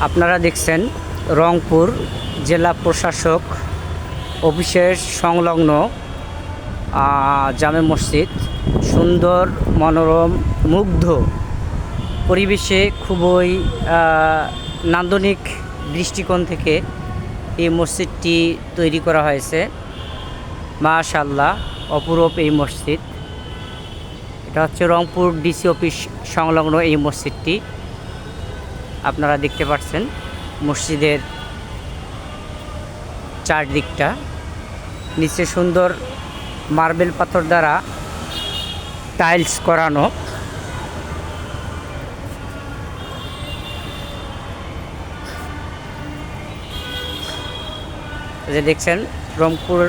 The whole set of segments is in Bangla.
আপনারা দেখছেন রংপুর জেলা প্রশাসক অফিসের সংলগ্ন জামে মসজিদ। সুন্দর মনোরম মুগ্ধ পরিবেশে খুবই নান্দনিক দৃষ্টিকোণ থেকে এই মসজিদটি তৈরি করা হয়েছে। মাশাআল্লাহ, অপরূপ এই মসজিদ। এটা হচ্ছে রংপুর ডিসি অফিস সংলগ্ন এই মসজিদটি। আপনারা দেখতে পাচ্ছেন মসজিদের চারদিকটা নিচে সুন্দর মার্বেল পাথর দ্বারা টাইলস করানো। যে দেখছেন রংপুর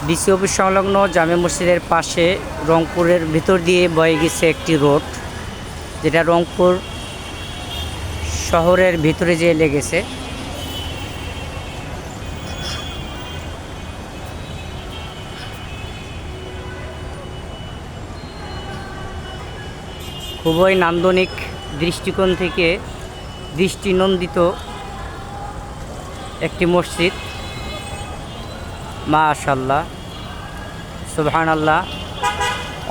ডিসি অফিস সংলগ্ন জামে মসজিদের পাশে রংপুরের ভিতর দিয়ে বয়ে গেছে একটি রোড, যেটা রংপুর শহরের ভিতরে যেয়ে লেগেছে। খুবই নান্দনিক দৃষ্টিকোণ থেকে দৃষ্টিনন্দিত একটি মসজিদ। মাশাআল্লাহ, সুবহানাল্লাহ,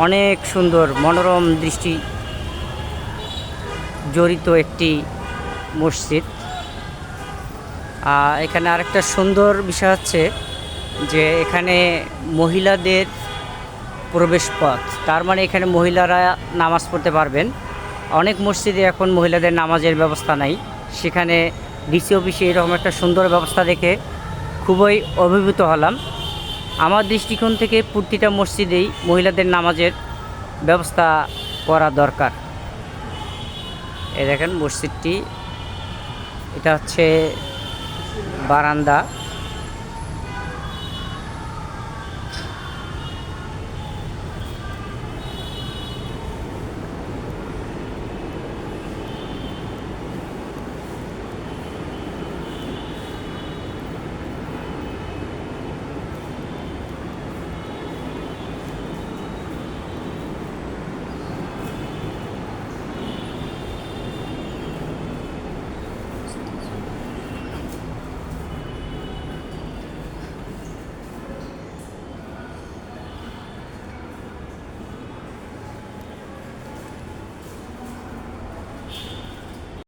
অনেক সুন্দর মনোরম দৃষ্টি জড়িত একটি মসজিদ। এখানে আরেকটা সুন্দর বিষয় হচ্ছে যে এখানে মহিলাদের প্রবেশ পথ, তার মানে এখানে মহিলারা নামাজ পড়তে পারবেন। অনেক মসজিদে এখন মহিলাদের নামাজের ব্যবস্থা নাই, সেখানে ডিসি অফিসে এরকম একটা সুন্দর ব্যবস্থা দেখে খুবই অভিভূত হলাম। আমার দৃষ্টিকোণ থেকে প্রতিটা মসজিদেই মহিলাদের নামাজের ব্যবস্থা করা দরকার। এই দেখেন মসজিদটি, এটা হচ্ছে বারান্দা।